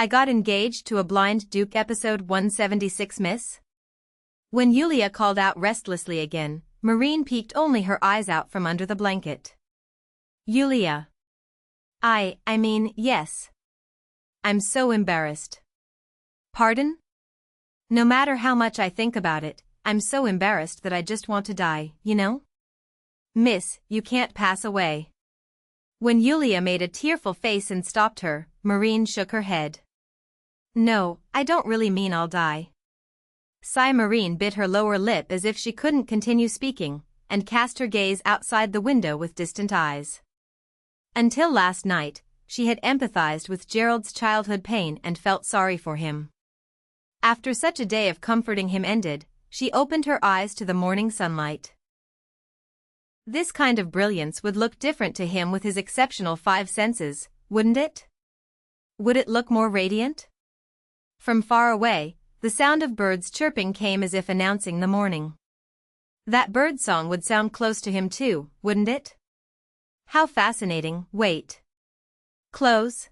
I got engaged to a blind duke episode 176 miss? When Yulia called out restlessly again, Marine peeked only her eyes out from under the blanket. Yulia. I mean, yes. I'm so embarrassed. Pardon? No matter how much I think about it, I'm so embarrassed that I just want to die, you know? Miss, you can't pass away. When Yulia made a tearful face and stopped her, Marine shook her head. No, I don't really mean I'll die. Marine bit her lower lip as if she couldn't continue speaking, and cast her gaze outside the window with distant eyes. Until last night, she had empathized with Gerald's childhood pain and felt sorry for him. After such a day of comforting him ended, she opened her eyes to the morning sunlight. This kind of brilliance would look different to him with his exceptional five senses, wouldn't it? Would it look more radiant? From far away, the sound of birds chirping came as if announcing the morning. That bird song would sound close to him too, wouldn't it? How fascinating. Wait. Close.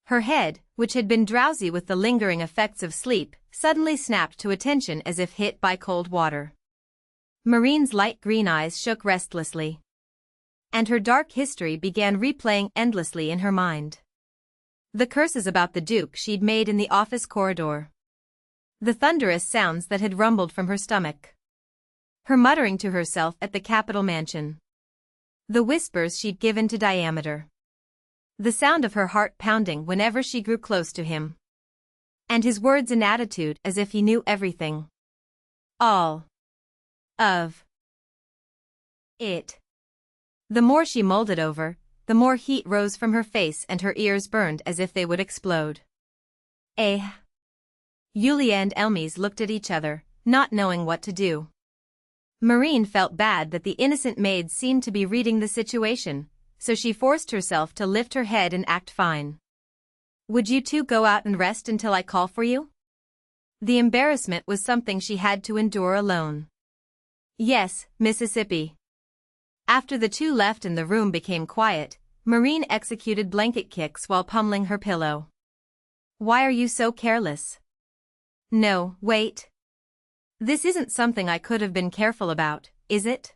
Her head, which had been drowsy with the lingering effects of sleep, suddenly snapped to attention as if hit by cold water. Marine's light green eyes shook restlessly. And her dark history began replaying endlessly in her mind. The curses about the Duke she'd made in the office corridor. The thunderous sounds that had rumbled from her stomach. Her muttering to herself at the Capitol mansion. The whispers she'd given to Diameter. The sound of her heart pounding whenever she grew close to him. And his words and attitude as if he knew everything. All of it. The more she mulled it over, the more heat rose from her face and her ears burned as if they would explode. Yulia and Elmes looked at each other, not knowing what to do. Marine felt bad that the innocent maid seemed to be reading the situation, so she forced herself to lift her head and act fine. Would you two go out and rest until I call for you? The embarrassment was something she had to endure alone. Yes, Mississippi. After the two left and the room became quiet, Marine executed blanket kicks while pummeling her pillow. Why are you so careless? No, wait. This isn't something I could have been careful about, is it?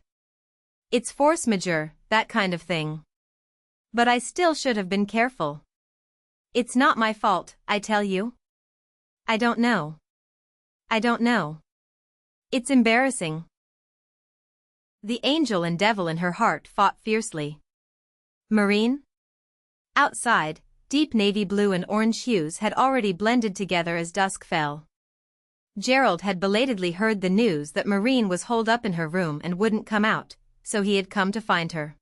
It's force majeure, that kind of thing. But I still should have been careful. It's not my fault, I tell you. I don't know. I don't know. It's embarrassing. The angel and devil in her heart fought fiercely. Marine? Outside, deep navy blue and orange hues had already blended together as dusk fell. Gerald had belatedly heard the news that Marine was holed up in her room and wouldn't come out, so he had come to find her.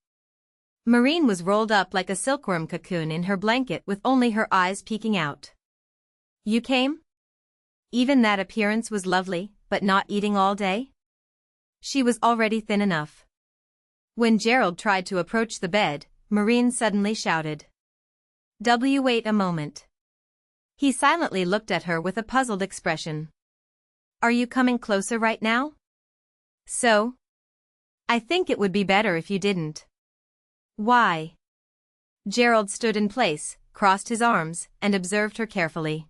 Marine was rolled up like a silkworm cocoon in her blanket with only her eyes peeking out. You came? Even that appearance was lovely, but not eating all day? She was already thin enough. When Gerald tried to approach the bed, Marine suddenly shouted. Wait a moment. He silently looked at her with a puzzled expression. Are you coming closer right now? So? I think it would be better if you didn't. Why? Gerald stood in place, crossed his arms, and observed her carefully.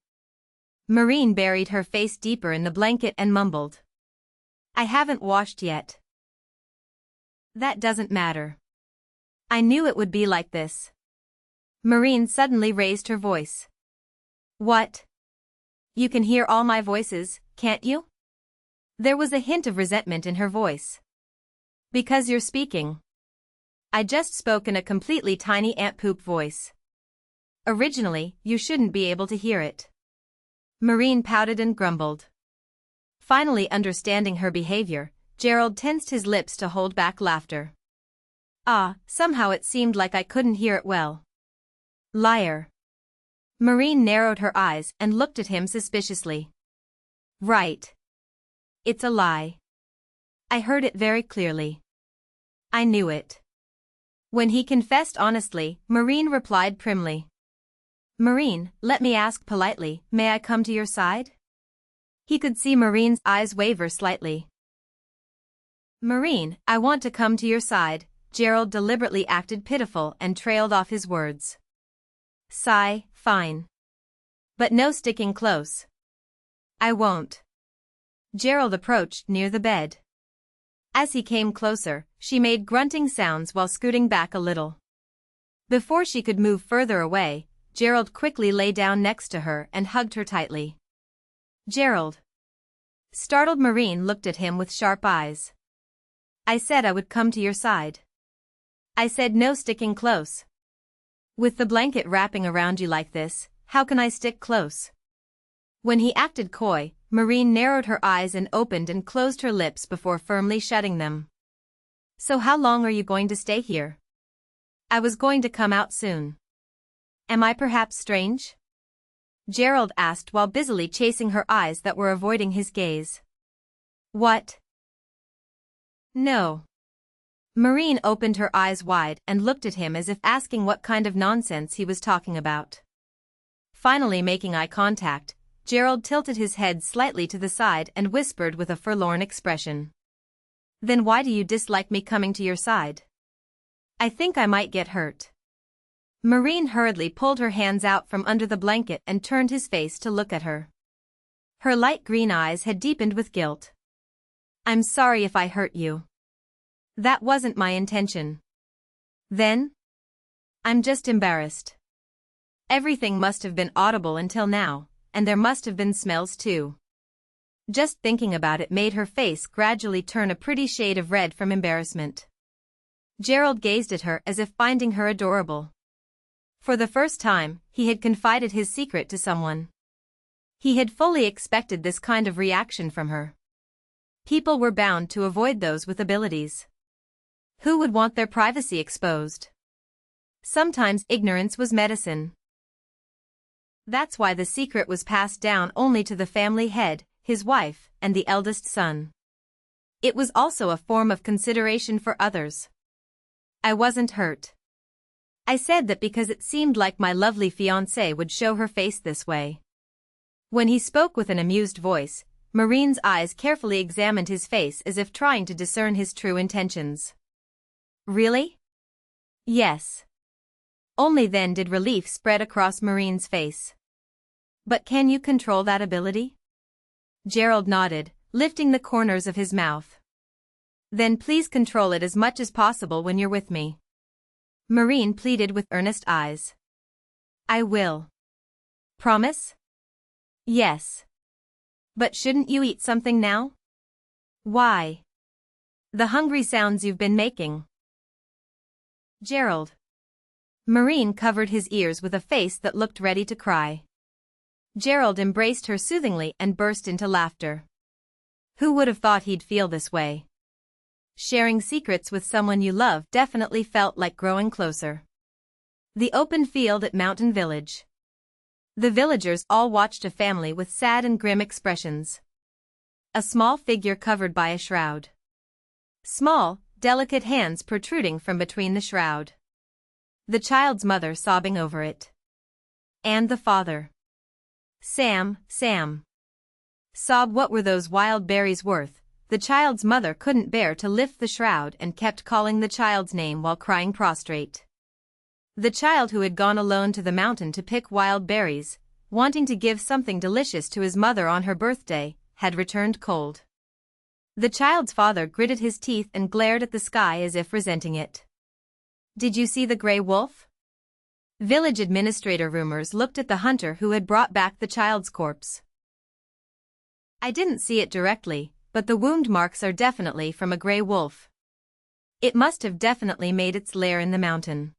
Marine buried her face deeper in the blanket and mumbled. I haven't washed yet. That doesn't matter. I knew it would be like this. Marine suddenly raised her voice. What? You can hear all my voices, can't you? There was a hint of resentment in her voice. Because you're speaking. I just spoke in a completely tiny ant poop voice. Originally, you shouldn't be able to hear it. Marine pouted and grumbled. Finally understanding her behavior, Gerald tensed his lips to hold back laughter. Somehow it seemed like I couldn't hear it well. Liar. Marine narrowed her eyes and looked at him suspiciously. Right. It's a lie. I heard it very clearly. I knew it. When he confessed honestly, Marine replied primly. Marine, let me ask politely, may I come to your side? He could see Marine's eyes waver slightly. Marine, I want to come to your side. Gerald deliberately acted pitiful and trailed off his words. Sigh, fine. But no sticking close. I won't. Gerald approached near the bed. As he came closer, she made grunting sounds while scooting back a little. Before she could move further away, Gerald quickly lay down next to her and hugged her tightly. Gerald. Startled Marine looked at him with sharp eyes. I said I would come to your side. I said no sticking close. With the blanket wrapping around you like this, how can I stick close? When he acted coy, Marine narrowed her eyes and opened and closed her lips before firmly shutting them. So how long are you going to stay here? I was going to come out soon. Am I perhaps strange? Gerald asked while busily chasing her eyes that were avoiding his gaze. What? No. Marine opened her eyes wide and looked at him as if asking what kind of nonsense he was talking about. Finally making eye contact, Gerald tilted his head slightly to the side and whispered with a forlorn expression. Then why do you dislike me coming to your side? I think I might get hurt. Marine hurriedly pulled her hands out from under the blanket and turned his face to look at her. Her light green eyes had deepened with guilt. I'm sorry if I hurt you. That wasn't my intention. Then? I'm just embarrassed. Everything must have been audible until now, and there must have been smells too. Just thinking about it made her face gradually turn a pretty shade of red from embarrassment. Gerald gazed at her as if finding her adorable. For the first time, he had confided his secret to someone. He had fully expected this kind of reaction from her. People were bound to avoid those with abilities. Who would want their privacy exposed? Sometimes ignorance was medicine. That's why the secret was passed down only to the family head, his wife, and the eldest son. It was also a form of consideration for others. I wasn't hurt. I said that because it seemed like my lovely fiancée would show her face this way. When he spoke with an amused voice, Marine's eyes carefully examined his face as if trying to discern his true intentions. Really? Yes. Only then did relief spread across Marine's face. But can you control that ability? Gerald nodded, lifting the corners of his mouth. Then please control it as much as possible when you're with me. Marine pleaded with earnest eyes. I will. Promise? Yes. But shouldn't you eat something now? Why? The hungry sounds you've been making. Gerald. Marine covered his ears with a face that looked ready to cry. Gerald embraced her soothingly and burst into laughter. Who would have thought he'd feel this way? Sharing secrets with someone you love definitely felt like growing closer. The open field at Mountain Village. The villagers all watched a family with sad and grim expressions. A small figure covered by a shroud. Small, delicate hands protruding from between the shroud. The child's mother sobbing over it. And the father. Sam. Sob, what were those wild berries worth? The child's mother couldn't bear to lift the shroud and kept calling the child's name while crying prostrate. The child who had gone alone to the mountain to pick wild berries, wanting to give something delicious to his mother on her birthday, had returned cold. The child's father gritted his teeth and glared at the sky as if resenting it. Did you see the gray wolf? Village administrator Rumors looked at the hunter who had brought back the child's corpse. I didn't see it directly, but the wound marks are definitely from a gray wolf. It must have definitely made its lair in the mountain.